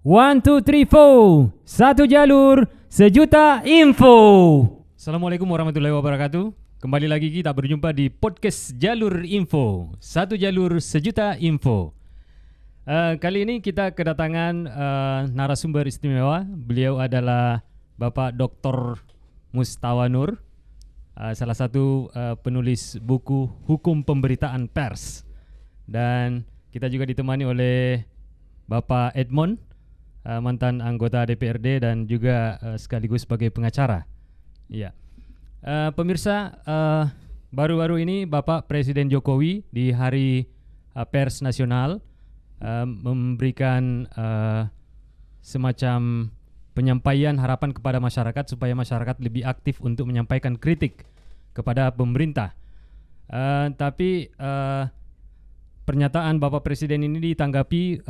One, two, three, four. Satu jalur, sejuta info. Assalamualaikum warahmatullahi wabarakatuh. Kembali lagi kita berjumpa di podcast Jalur Info. Satu jalur, sejuta info. Kali ini kita kedatangan narasumber istimewa. Beliau adalah Bapak Dr. Mustawa Nur, salah satu penulis buku Hukum Pemberitaan Pers. Dan kita juga ditemani oleh Bapak Edmond, mantan anggota DPRD dan juga sekaligus sebagai pengacara. Iya. Pemirsa, baru-baru ini Bapak Presiden Jokowi di Hari Pers Nasional memberikan semacam penyampaian harapan kepada masyarakat supaya masyarakat lebih aktif untuk menyampaikan kritik kepada pemerintah. Tapi pernyataan Bapak Presiden ini ditanggapi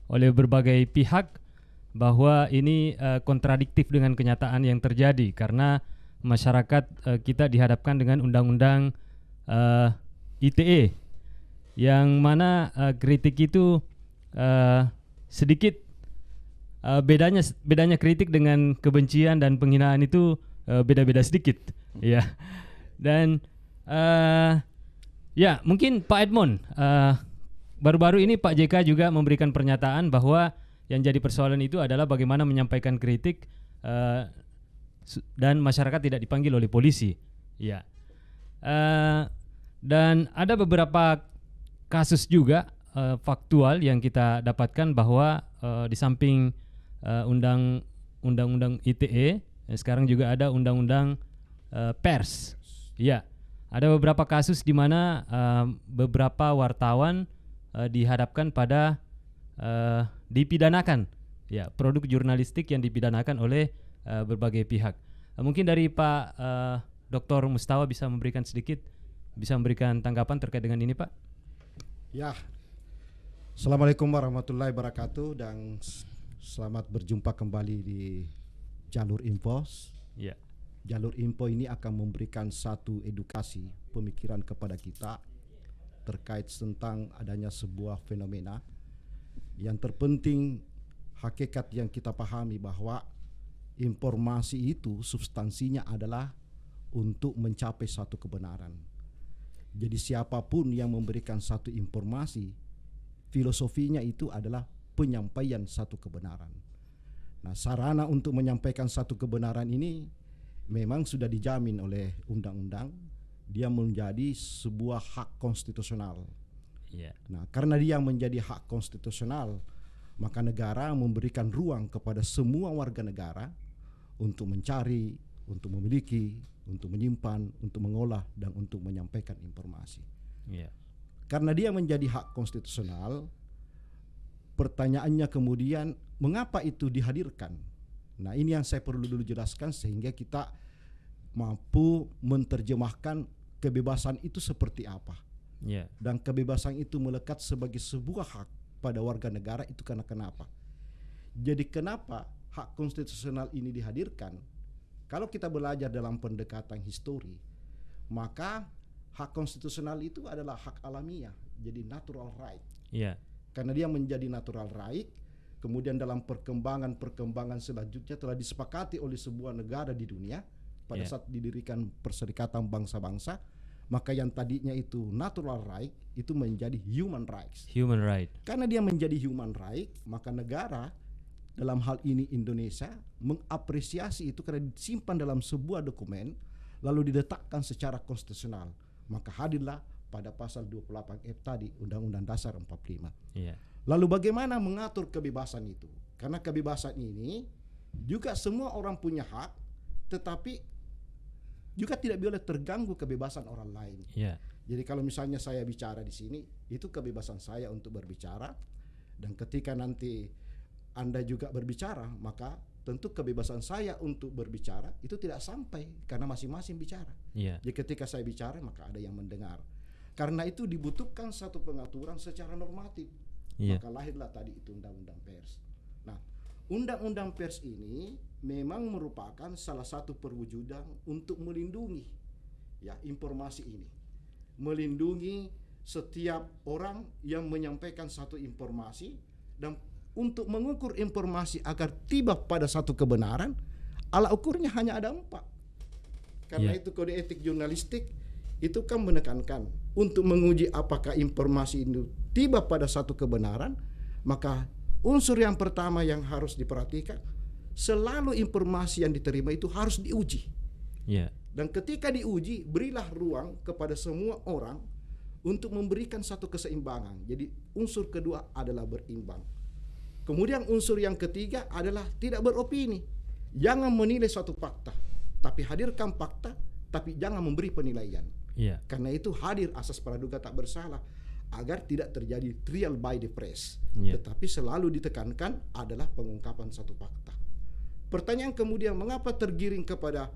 oleh berbagai pihak bahwa ini kontradiktif dengan kenyataan yang terjadi karena masyarakat kita dihadapkan dengan undang-undang ITE yang mana kritik itu sedikit bedanya kritik dengan kebencian dan penghinaan itu beda-beda sedikit, ya. Dan ya mungkin Pak Edmond, baru-baru ini Pak JK juga memberikan pernyataan bahwa yang jadi persoalan itu adalah bagaimana menyampaikan kritik dan masyarakat tidak dipanggil oleh polisi. Ya. Dan ada beberapa kasus juga faktual yang kita dapatkan bahwa di samping undang-undang ITE, sekarang juga ada undang-undang pers. Ya. Ada beberapa kasus di mana beberapa wartawan dihadapkan pada dipidanakan, ya, produk jurnalistik yang dipidanakan oleh berbagai pihak. Mungkin dari Pak Dr. Mustawa bisa memberikan tanggapan terkait dengan ini, Pak? Ya, Assalamualaikum warahmatullahi wabarakatuh dan selamat berjumpa kembali di Jalur Info. Ya. Jalur Info ini akan memberikan satu edukasi pemikiran kepada kita terkait tentang adanya sebuah fenomena. Yang terpenting hakikat yang kita pahami bahwa informasi itu substansinya adalah untuk mencapai satu kebenaran. Jadi siapapun yang memberikan satu informasi, filosofinya itu adalah penyampaian satu kebenaran. Nah, sarana untuk menyampaikan satu kebenaran ini memang sudah dijamin oleh undang-undang. Dia menjadi sebuah hak konstitusional. Yeah. Nah, karena dia menjadi hak konstitusional, maka negara memberikan ruang kepada semua warga negara untuk mencari, untuk memiliki, untuk menyimpan, untuk mengolah, dan untuk menyampaikan informasi. Yeah. Karena dia menjadi hak konstitusional, pertanyaannya kemudian mengapa itu dihadirkan? Nah, ini yang saya perlu dulu jelaskan sehingga kita mampu menerjemahkan kebebasan itu seperti apa. Yeah. Dan kebebasan itu melekat sebagai sebuah hak pada warga negara itu karena kenapa? Jadi kenapa hak konstitusional ini dihadirkan? Kalau kita belajar dalam pendekatan histori, maka hak konstitusional itu adalah hak alamiah, jadi natural right. Yeah. Karena dia menjadi natural right, kemudian dalam perkembangan selanjutnya telah disepakati oleh sebuah negara di dunia pada saat didirikan Perserikatan Bangsa-Bangsa, maka yang tadinya itu natural right itu menjadi human rights. Human right. Karena dia menjadi human right, maka negara dalam hal ini Indonesia mengapresiasi itu karena disimpan dalam sebuah dokumen lalu diletakkan secara konstitusional. Maka hadirlah pada pasal 28F tadi Undang-Undang Dasar 45. Yeah. Lalu bagaimana mengatur kebebasan itu? Karena kebebasan ini juga semua orang punya hak, tetapi juga tidak boleh terganggu kebebasan orang lain. Yeah. Jadi kalau misalnya saya bicara di sini, itu kebebasan saya untuk berbicara, dan ketika nanti Anda juga berbicara, maka tentu kebebasan saya untuk berbicara itu tidak sampai karena masing-masing bicara. Yeah. Jadi ketika saya bicara, maka ada yang mendengar. Karena itu dibutuhkan satu pengaturan secara normatif. Yeah. Maka lahirlah tadi itu Undang-Undang Pers. Nah, Undang-Undang Pers ini memang merupakan salah satu perwujudan untuk melindungi informasi ini, melindungi setiap orang yang menyampaikan satu informasi Dan untuk mengukur informasi agar tiba pada satu kebenaran, alat ukurnya hanya ada 4. Karena itu kode etik jurnalistik itu kan menekankan untuk menguji apakah informasi itu tiba pada satu kebenaran, maka unsur yang pertama yang harus diperhatikan, selalu informasi yang diterima itu harus diuji. Dan ketika diuji, berilah ruang kepada semua orang untuk memberikan satu keseimbangan. Jadi unsur kedua adalah berimbang. Kemudian unsur yang ketiga adalah tidak beropini. Jangan menilai suatu fakta, tapi hadirkan fakta, tapi jangan memberi penilaian. Karena itu hadir asas praduga tak bersalah agar tidak terjadi trial by the press. Tetapi selalu ditekankan adalah pengungkapan satu fakta. Pertanyaan kemudian, mengapa tergiring kepada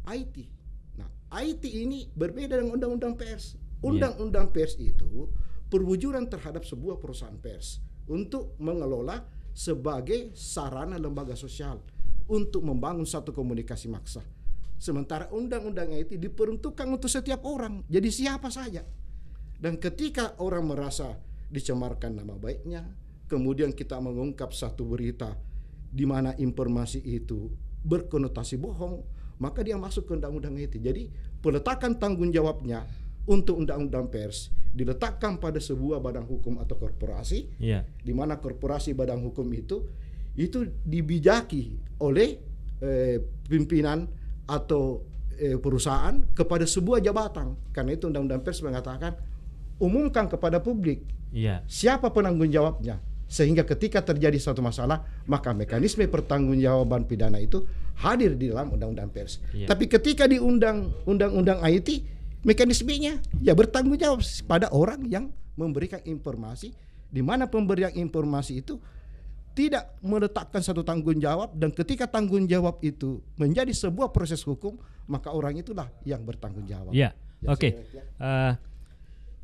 IT? Nah, IT ini berbeda dengan undang-undang pers. Undang-undang pers itu perwujudan terhadap sebuah perusahaan pers untuk mengelola sebagai sarana lembaga sosial untuk membangun satu komunikasi maksa. Sementara undang-undang IT diperuntukkan untuk setiap orang, jadi siapa saja. Dan ketika orang merasa dicemarkan nama baiknya, kemudian kita mengungkap satu berita di mana informasi itu berkonotasi bohong, maka dia masuk ke undang-undang IT. Jadi peletakan tanggung jawabnya untuk undang-undang pers diletakkan pada sebuah badan hukum atau korporasi, di mana korporasi badan hukum itu dibijaki oleh pimpinan atau perusahaan kepada sebuah jabatan. Karena itu undang-undang pers mengatakan umumkan kepada publik siapa penanggung jawabnya, sehingga ketika terjadi suatu masalah maka mekanisme pertanggungjawaban pidana itu hadir di dalam undang-undang pers. Tapi ketika di undang-undang IT, mekanismenya ya bertanggung jawab pada orang yang memberikan informasi, di mana pemberian informasi itu tidak meletakkan satu tanggung jawab, dan ketika tanggung jawab itu menjadi sebuah proses hukum, maka orang itulah yang bertanggung jawab. Oke.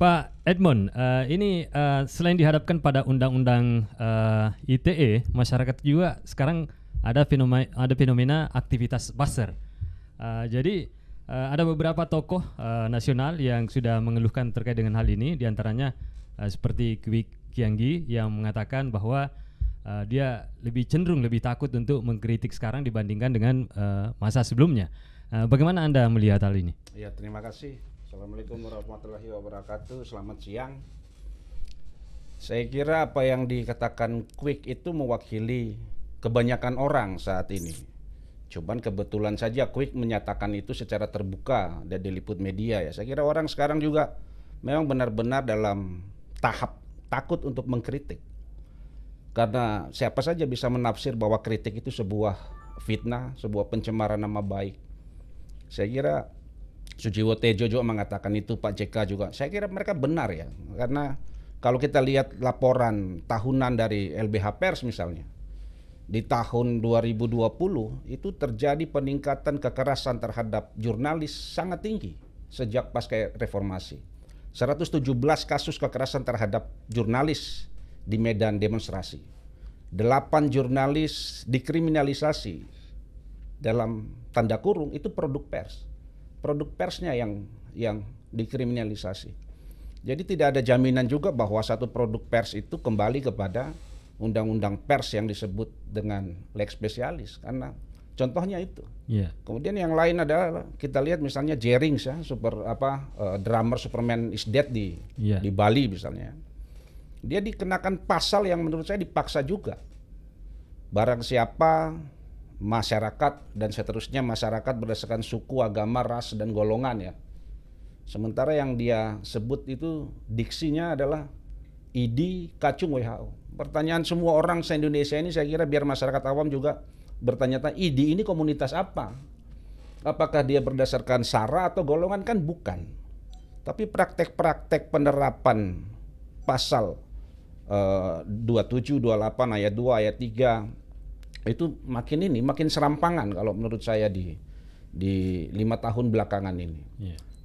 Pak Edmond, ini selain dihadapkan pada undang-undang ITE, masyarakat juga sekarang ada fenomena aktivitas buzzer. Jadi ada beberapa tokoh nasional yang sudah mengeluhkan terkait dengan hal ini, diantaranya seperti Kwik Kianggi yang mengatakan bahwa dia lebih takut untuk mengkritik sekarang dibandingkan dengan masa sebelumnya. Bagaimana Anda melihat hal ini? Ya, terima kasih. Assalamualaikum warahmatullahi wabarakatuh. Selamat siang. Saya kira apa yang dikatakan Kwik itu mewakili kebanyakan orang saat ini. Cuman kebetulan saja Kwik menyatakan itu secara terbuka dan diliput media ya. Saya kira orang sekarang juga memang benar-benar dalam tahap takut untuk mengkritik. Karena siapa saja bisa menafsir bahwa kritik itu sebuah fitnah, sebuah pencemaran nama baik. Saya kira Sujiwo Tejo juga mengatakan itu, Pak JK juga. Saya kira mereka benar ya. Karena kalau kita lihat laporan tahunan dari LBH Pers misalnya, di tahun 2020 itu terjadi peningkatan kekerasan terhadap jurnalis sangat tinggi sejak pasca reformasi. 117 kasus kekerasan terhadap jurnalis di medan demonstrasi. 8 jurnalis dikriminalisasi, dalam tanda kurung itu produk pers. Produk persnya yang dikriminalisasi. Jadi tidak ada jaminan juga bahwa satu produk pers itu kembali kepada undang-undang pers yang disebut dengan lex specialis, karena contohnya itu. Kemudian yang lain adalah kita lihat misalnya Jerings ya, drummer Superman is Dead di Bali misalnya. Dia dikenakan pasal yang menurut saya dipaksa juga. Barang siapa masyarakat dan seterusnya, masyarakat berdasarkan suku, agama, ras dan golongan ya. Sementara yang dia sebut itu diksinya adalah ID kacung WHO. Pertanyaan semua orang se-Indonesia ini saya kira biar masyarakat awam juga bertanya-tanya, ID ini komunitas apa? Apakah dia berdasarkan sara atau golongan? Kan bukan. Tapi praktek-praktek penerapan pasal 27, 28, ayat 2, ayat 3 itu makin serampangan kalau menurut saya di 5 tahun belakangan ini.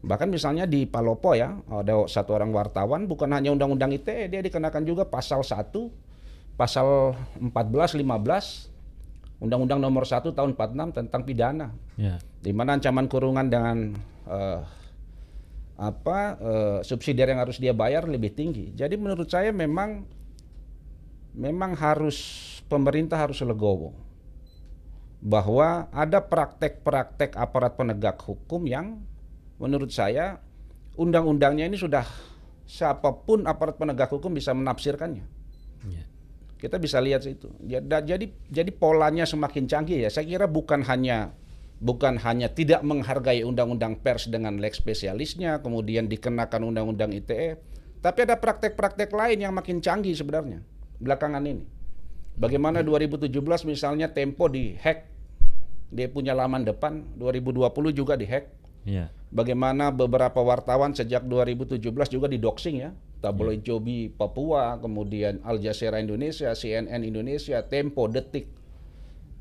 Bahkan misalnya di Palopo ya, ada satu orang wartawan, bukan hanya undang-undang ITE, dia dikenakan juga pasal 1, pasal 14, 15, Undang-Undang nomor 1 tahun 46 tentang pidana. Di mana ancaman kurungan dengan subsidi yang harus dia bayar lebih tinggi. Jadi menurut saya memang memang pemerintah harus legowo bahwa ada praktek-praktek aparat penegak hukum yang menurut saya undang-undangnya ini sudah siapapun aparat penegak hukum bisa menafsirkannya. Ya. Kita bisa lihat itu. Jadi polanya semakin canggih ya. Saya kira bukan hanya tidak menghargai undang-undang pers dengan lex spesialisnya, kemudian dikenakan undang-undang ITE, tapi ada praktek-praktek lain yang makin canggih sebenarnya belakangan ini. Bagaimana 2017 misalnya Tempo dihack, dia punya laman depan, 2020 juga dihack. Ya. Bagaimana beberapa wartawan sejak 2017 juga didoxing ya. Tabloid Jobi Papua, kemudian Al Jazeera Indonesia, CNN Indonesia, Tempo, Detik,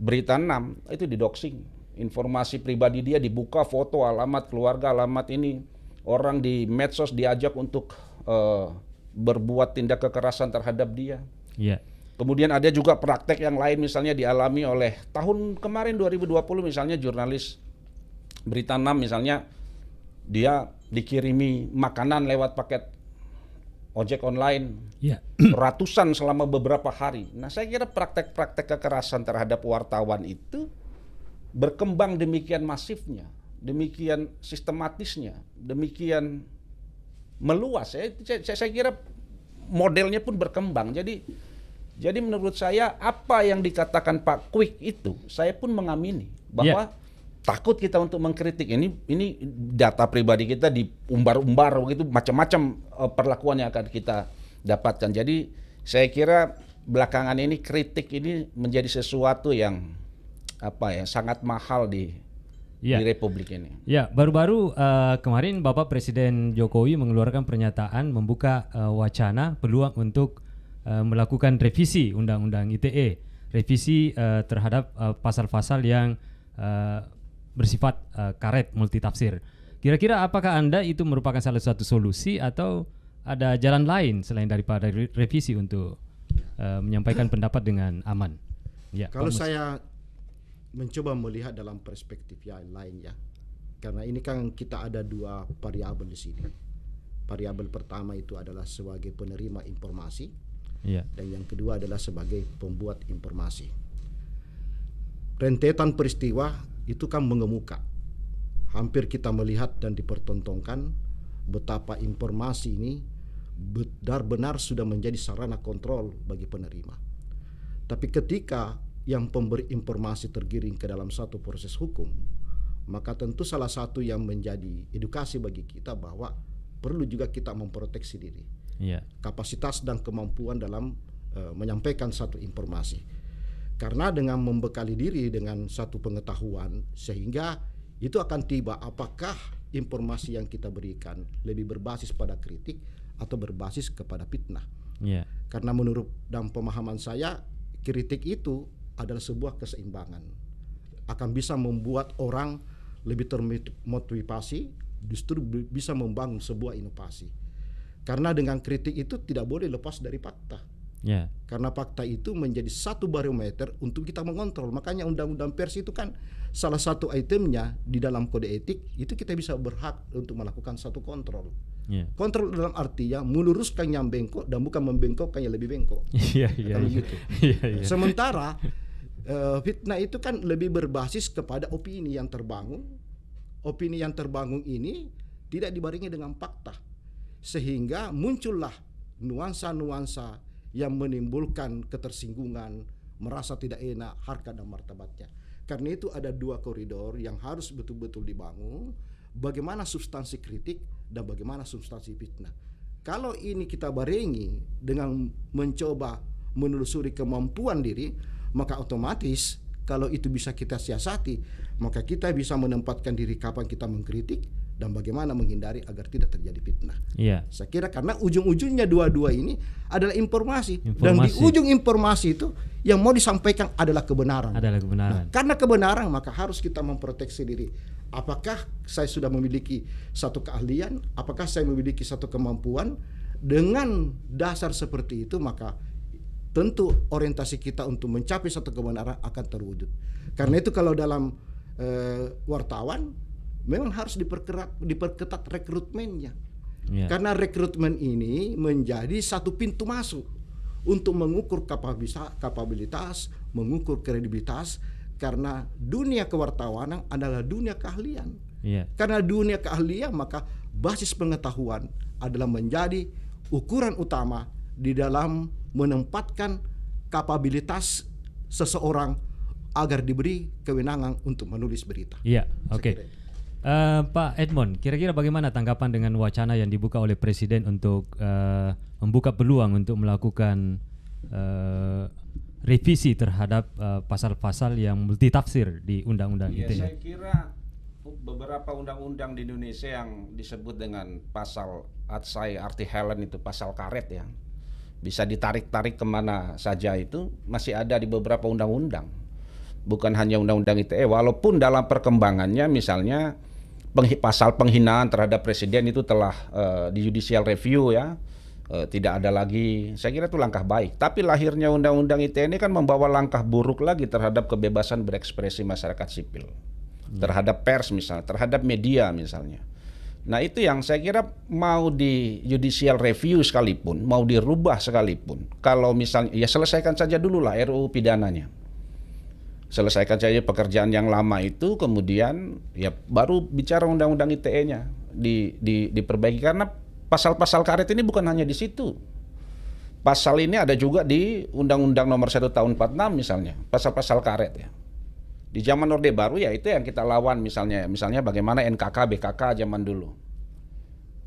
Berita 6 itu didoxing. Informasi pribadi dia dibuka, foto, alamat keluarga, alamat ini. Orang di medsos diajak untuk berbuat tindak kekerasan terhadap dia. Ya. Kemudian ada juga praktek yang lain misalnya dialami oleh tahun kemarin 2020 misalnya jurnalis Berita 6 misalnya dia dikirimi makanan lewat paket ojek online Ya. ratusan selama beberapa hari. Nah, saya kira praktek-praktek kekerasan terhadap wartawan itu berkembang demikian masifnya, demikian sistematisnya, demikian meluas. Saya kira modelnya pun berkembang. Jadi menurut saya apa yang dikatakan Pak Kwik itu, saya pun mengamini bahwa takut kita untuk mengkritik ini data pribadi kita diumbar-umbar begitu, macam-macam perlakuan yang akan kita dapatkan. Jadi saya kira belakangan ini kritik ini menjadi sesuatu yang sangat mahal di Republik ini. Ya, baru-baru kemarin Bapak Presiden Jokowi mengeluarkan pernyataan membuka wacana peluang untuk melakukan revisi Undang-Undang ITE, revisi terhadap pasal-pasal yang bersifat karet multitafsir. Kira-kira apakah Anda itu merupakan salah satu solusi atau ada jalan lain selain daripada revisi untuk menyampaikan pendapat dengan aman? Ya, kalau saya mencoba melihat dalam perspektif yang lain ya, karena ini kan kita ada dua variabel di sini. Variabel pertama itu adalah sebagai penerima informasi, dan yang kedua adalah sebagai pembuat informasi. Rentetan peristiwa itu kan mengemuka. Hampir kita melihat dan dipertontonkan betapa informasi ini benar-benar sudah menjadi sarana kontrol bagi penerima. Tapi ketika yang pemberi informasi tergiring ke dalam satu proses hukum, maka tentu salah satu yang menjadi edukasi bagi kita bahwa perlu juga kita memproteksi diri, kapasitas dan kemampuan dalam menyampaikan satu informasi. Karena dengan membekali diri dengan satu pengetahuan, sehingga itu akan tiba apakah informasi yang kita berikan lebih berbasis pada kritik atau berbasis kepada fitnah. Karena menurut dan pemahaman saya, kritik itu adalah sebuah keseimbangan, akan bisa membuat orang lebih termotivasi, justru bisa membangun sebuah inovasi. Karena dengan kritik itu tidak boleh lepas dari fakta. Karena fakta itu menjadi satu barometer untuk kita mengontrol. Makanya undang-undang pers itu kan salah satu itemnya di dalam kode etik itu kita bisa berhak untuk melakukan satu kontrol. Kontrol dalam artinya meluruskan yang bengkok dan bukan membengkokkan yang lebih bengkok. Sementara fitnah itu kan lebih berbasis kepada opini yang terbangun. Opini yang terbangun ini tidak dibarengi dengan fakta, sehingga muncullah nuansa-nuansa yang menimbulkan ketersinggungan, merasa tidak enak harkat dan martabatnya. Karena itu ada dua koridor yang harus betul-betul dibangun, bagaimana substansi kritik dan bagaimana substansi fitnah. Kalau ini kita barengi dengan mencoba menelusuri kemampuan diri, maka otomatis kalau itu bisa kita siasati, maka kita bisa menempatkan diri kapan kita mengkritik dan bagaimana menghindari agar tidak terjadi fitnah. Saya kira karena ujung-ujungnya dua-dua ini adalah informasi. Dan di ujung informasi itu yang mau disampaikan adalah kebenaran. Nah, karena kebenaran maka harus kita memproteksi diri. Apakah saya sudah memiliki satu keahlian? Apakah saya memiliki satu kemampuan? Dengan dasar seperti itu maka tentu orientasi kita untuk mencapai satu kebenaran akan terwujud. Karena itu kalau dalam wartawan memang harus diperketat rekrutmennya. Karena rekrutmen ini menjadi satu pintu masuk untuk mengukur kapabilitas, mengukur kredibilitas, karena dunia kewartawanan adalah dunia keahlian. Karena dunia keahlian, maka basis pengetahuan adalah menjadi ukuran utama di dalam menempatkan kapabilitas seseorang agar diberi kewenangan untuk menulis berita. Iya, oke. Pak Edmond, kira-kira bagaimana tanggapan dengan wacana yang dibuka oleh Presiden untuk membuka peluang untuk melakukan revisi terhadap pasal-pasal yang multitafsir di Undang-Undang ITE? Saya kira beberapa undang-undang di Indonesia yang disebut dengan pasal Atsai Arti Helen itu pasal karet ya, bisa ditarik-tarik kemana saja, itu masih ada di beberapa undang-undang. Bukan hanya undang-undang ITE, walaupun dalam perkembangannya misalnya pasal penghinaan terhadap presiden itu telah di judicial review ya, tidak ada lagi. Saya kira itu langkah baik. Tapi lahirnya undang-undang ITE ini kan membawa langkah buruk lagi terhadap kebebasan berekspresi masyarakat sipil, terhadap pers misalnya, terhadap media misalnya. Nah itu yang saya kira mau di judicial review sekalipun, mau dirubah sekalipun, kalau misalnya ya selesaikan saja dulu lah RUU pidananya. Selesaikan saja pekerjaan yang lama itu, kemudian ya baru bicara undang-undang ITE-nya diperbaiki, karena pasal-pasal karet ini bukan hanya di situ. Pasal ini ada juga di Undang-Undang Nomor 1 Tahun 46 misalnya, pasal-pasal karet ya. Di zaman Orde Baru ya itu yang kita lawan misalnya bagaimana NKK, BKK zaman dulu.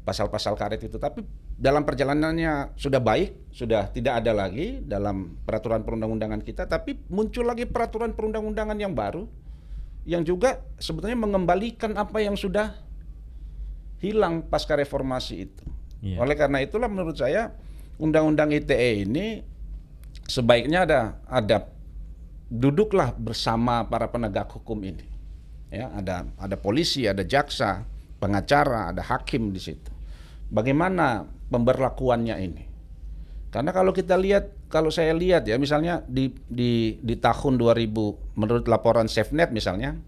Pasal-pasal karet itu, tapi dalam perjalanannya sudah baik, sudah tidak ada lagi dalam peraturan perundang-undangan kita, tapi muncul lagi peraturan perundang-undangan yang baru yang juga sebetulnya mengembalikan apa yang sudah hilang pasca reformasi itu. Oleh karena itulah menurut saya Undang-Undang ITE ini sebaiknya ada duduklah bersama para penegak hukum ini. Ya, ada polisi, ada jaksa, pengacara, ada hakim di situ. Bagaimana pemberlakuannya ini? Karena kalau saya lihat ya, misalnya di tahun 2000 menurut laporan SafeNet misalnya,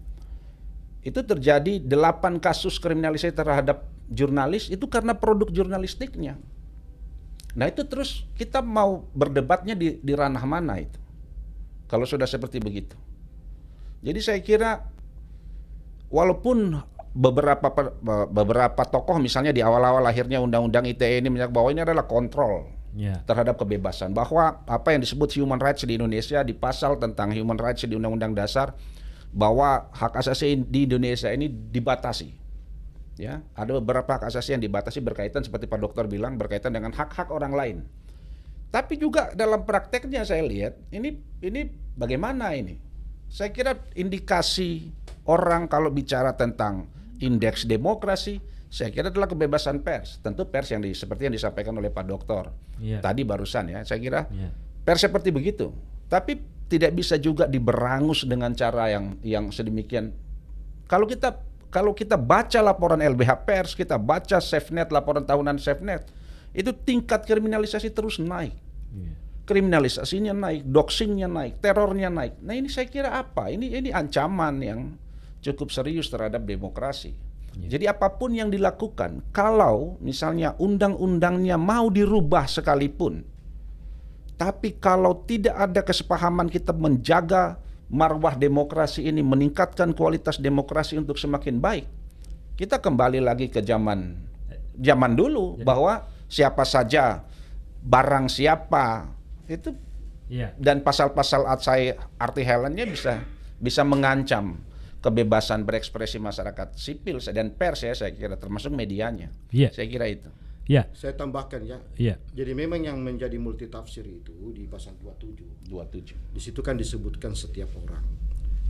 itu terjadi 8 kasus kriminalisasi terhadap jurnalis itu karena produk jurnalistiknya. Nah itu terus kita mau berdebatnya di ranah mana itu? Kalau sudah seperti begitu. Jadi saya kira walaupun beberapa tokoh misalnya di awal-awal lahirnya Undang-Undang ITE ini menyatakan bahwa ini adalah kontrol terhadap kebebasan, bahwa apa yang disebut human rights di Indonesia, di pasal tentang human rights di Undang-Undang Dasar, bahwa hak asasi di Indonesia ini dibatasi. Ya, ada beberapa hak asasi yang dibatasi berkaitan seperti Pak Dokter bilang berkaitan dengan hak-hak orang lain. Tapi juga dalam prakteknya saya lihat ini bagaimana ini? Saya kira indikasi orang kalau bicara tentang indeks demokrasi, saya kira adalah kebebasan pers. Tentu pers yang seperti yang disampaikan oleh Pak Dokter tadi barusan ya. Saya kira pers seperti begitu. Tapi tidak bisa juga diberangus dengan cara yang sedemikian. Kalau kita baca laporan LBH Pers, kita baca SafeNet, laporan tahunan SafeNet, itu tingkat kriminalisasi terus naik. Kriminalisasinya naik, doxingnya naik, terornya naik. Nah ini saya kira apa? Ini ancaman yang cukup serius terhadap demokrasi. Jadi apapun yang dilakukan, kalau misalnya undang-undangnya mau dirubah sekalipun, tapi kalau tidak ada kesepahaman kita menjaga marwah demokrasi ini, meningkatkan kualitas demokrasi untuk semakin baik, kita kembali lagi ke zaman dulu. Jadi, bahwa siapa saja, barang siapa itu, dan pasal-pasal Atsai Arti Helennya bisa mengancam kebebasan berekspresi masyarakat sipil dan pers ya, saya kira termasuk medianya. Saya kira itu. Saya tambahkan ya. Jadi memang yang menjadi multitafsir itu di pasal 27. Di situ kan disebutkan setiap orang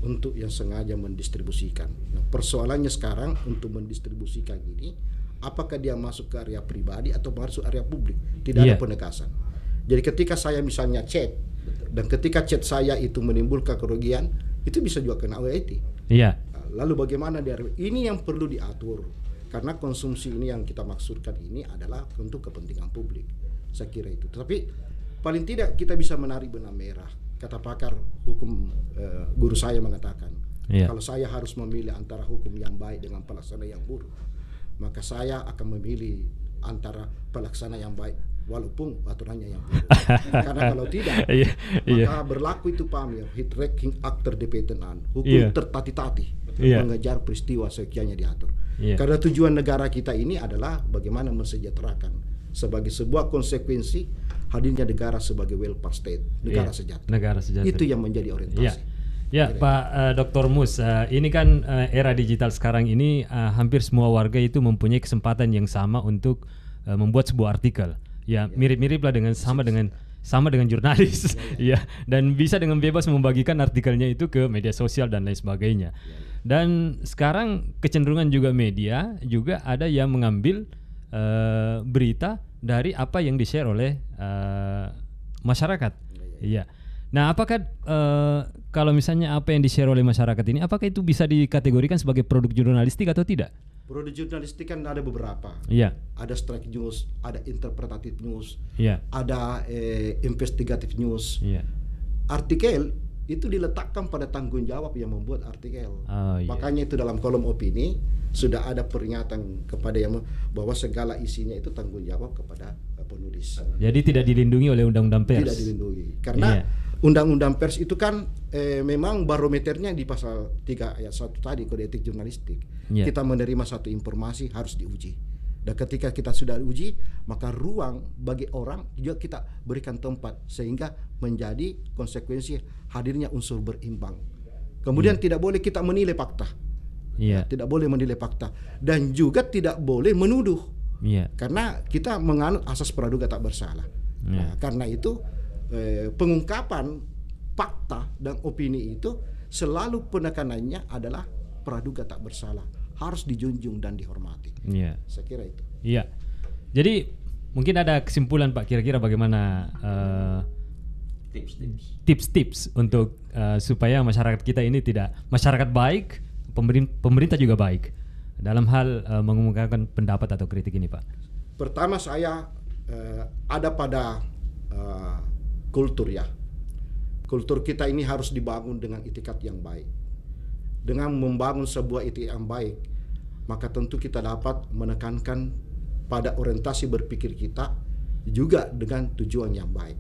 untuk yang sengaja mendistribusikan. Nah, persoalannya sekarang untuk mendistribusikan ini, apakah dia masuk ke area pribadi atau masuk area publik? Tidak ada penegasan. Jadi ketika saya misalnya chat, dan ketika chat saya itu menimbulkan kerugian, itu bisa juga kena UIT. Lalu bagaimana ini yang perlu diatur, karena konsumsi ini yang kita maksudkan ini adalah untuk kepentingan publik. Saya kira itu. Tapi paling tidak kita bisa menarik benang merah. Kata pakar hukum guru saya mengatakan, kalau saya harus memilih antara hukum yang baik dengan pelaksana yang buruk, maka saya akan memilih antara pelaksana yang baik walaupun aturannya yang bodoh. Karena kalau tidak, Iya, maka berlaku itu paham ya, hit ranking akter depetenan, hukum Iya. tertati-tati, Iya. mengejar peristiwa sekiannya diatur. Iya. Karena tujuan negara kita ini adalah bagaimana mensejahterakan sebagai sebuah konsekuensi hadirnya negara sebagai welfare state, negara Iya, sejahtera. negara sejahtera. Itu yang menjadi orientasi. Ya, ya Pak Dr. Mus, ini kan era digital sekarang ini hampir semua warga itu mempunyai kesempatan yang sama untuk membuat sebuah artikel. Ya, mirip-mirip lah dengan sama dengan jurnalis. Ya, dan bisa dengan bebas membagikan artikelnya itu ke media sosial dan lain sebagainya. Dan sekarang kecenderungan juga media juga ada yang mengambil berita dari apa yang di-share oleh masyarakat. Iya. Nah, apakah kalau misalnya apa yang di-share oleh masyarakat ini, apakah itu bisa dikategorikan sebagai produk jurnalistik atau tidak? Produk jurnalistik kan ada beberapa. Iya. Ada strike news, ada interpretatif news, Iya. ada investigatif news. Iya. Artikel itu diletakkan pada tanggung jawab yang membuat artikel. Oh, iya. Makanya itu dalam kolom opini sudah ada peringatan kepada yang bahwa segala isinya itu tanggung jawab kepada penulis. Jadi tidak dilindungi oleh undang-undang pers. Tidak dilindungi. Karena Iya. undang-undang pers itu kan memang barometernya di pasal 3 ayat 1 tadi Kode Etik Jurnalistik. Iya. Kita menerima satu informasi harus diuji. Dan ketika kita sudah uji, maka ruang bagi orang juga kita berikan tempat sehingga menjadi konsekuensi hadirnya unsur berimbang. Kemudian tidak boleh kita menilai fakta. Iya. Tidak boleh menilai fakta dan juga tidak boleh menuduh. Iya. Karena kita menganut asas praduga tak bersalah. Iya. Nah, karena itu pengungkapan fakta dan opini itu selalu penekanannya adalah praduga tak bersalah, harus dijunjung dan dihormati. Iya. Saya kira itu. Iya. Jadi mungkin ada kesimpulan Pak kira-kira bagaimana tips-tips untuk supaya masyarakat kita ini tidak masyarakat baik, pemerintah juga baik dalam hal mengumumkakan pendapat atau kritik ini, Pak. Pertama saya ada pada kultur ya. Kultur kita ini harus dibangun dengan itikat yang baik. Dengan membangun sebuah itikat yang baik, maka tentu kita dapat menekankan pada orientasi berpikir kita juga dengan tujuan yang baik.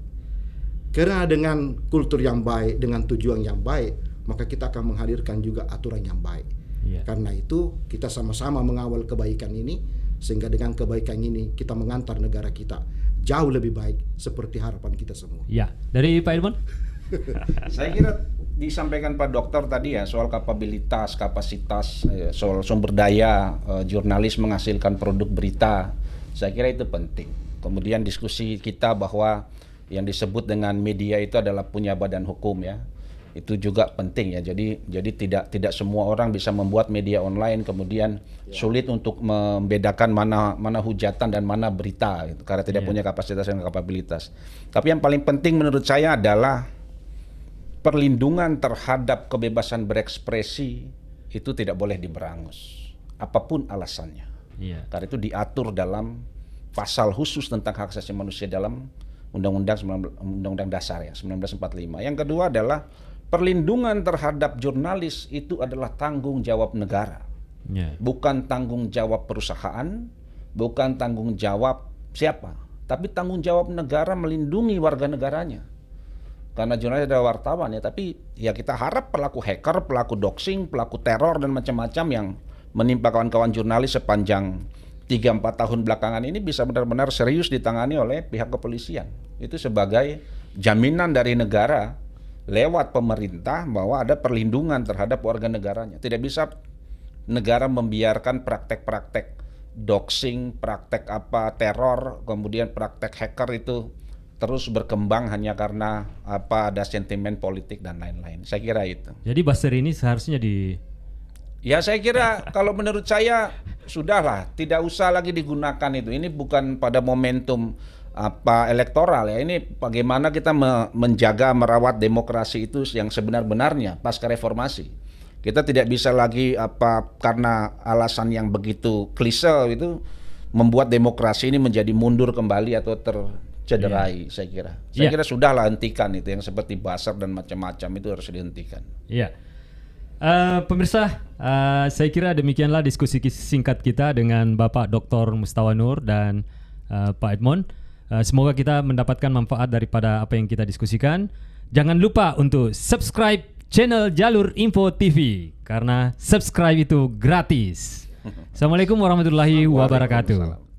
Karena dengan kultur yang baik, dengan tujuan yang baik, maka kita akan menghadirkan juga aturan yang baik. Iya. Karena itu kita sama-sama mengawal kebaikan ini, sehingga dengan kebaikan ini kita mengantar negara kita jauh lebih baik seperti harapan kita semua. Ya, dari Pak Edmond? Saya kira disampaikan Pak Dokter tadi ya soal kapabilitas, kapasitas, soal sumber daya jurnalis menghasilkan produk berita. Saya kira itu penting. Kemudian diskusi kita bahwa yang disebut dengan media itu adalah punya badan hukum ya. Itu juga penting ya. Jadi tidak semua orang bisa membuat media online kemudian sulit untuk membedakan mana hujatan dan mana berita gitu, karena tidak punya kapasitas dan kapabilitas. Tapi yang paling penting menurut saya adalah perlindungan terhadap kebebasan berekspresi itu tidak boleh diberangus apapun alasannya. Iya. Karena itu diatur dalam pasal khusus tentang hak asasi manusia dalam Undang-Undang Dasar ya 1945. Yang kedua adalah perlindungan terhadap jurnalis itu adalah tanggung jawab negara. Yeah. Bukan tanggung jawab perusahaan, bukan tanggung jawab siapa, tapi tanggung jawab negara melindungi warga negaranya. Karena jurnalis adalah wartawan ya, tapi ya kita harap pelaku hacker, pelaku doxing, pelaku teror dan macam-macam yang menimpa kawan-kawan jurnalis sepanjang 3-4 tahun belakangan ini bisa benar-benar serius ditangani oleh pihak kepolisian. Itu sebagai jaminan dari negara lewat pemerintah bahwa ada perlindungan terhadap warga negaranya. Tidak bisa negara membiarkan praktek-praktek doxing, praktek teror, kemudian praktek hacker itu terus berkembang hanya karena ada sentimen politik dan lain-lain. Saya kira itu. Jadi buzzer ini seharusnya Ya saya kira kalau menurut saya sudahlah, tidak usah lagi digunakan itu. Ini bukan pada momentum elektoral ya. Ini bagaimana kita menjaga merawat demokrasi itu yang sebenar-benarnya pasca reformasi. Kita tidak bisa lagi karena alasan yang begitu klise itu membuat demokrasi ini menjadi mundur kembali atau tercederai. Saya kira sudahlah, hentikan itu yang seperti buzzer dan macam-macam itu harus dihentikan. Iya. Pemirsa, saya kira demikianlah diskusi singkat kita dengan Bapak Dr. Mustawa Nur dan Pak Edmond. Semoga kita mendapatkan manfaat daripada apa yang kita diskusikan. Jangan lupa untuk subscribe channel Jalur Info TV karena subscribe itu gratis. Assalamualaikum warahmatullahi wabarakatuh.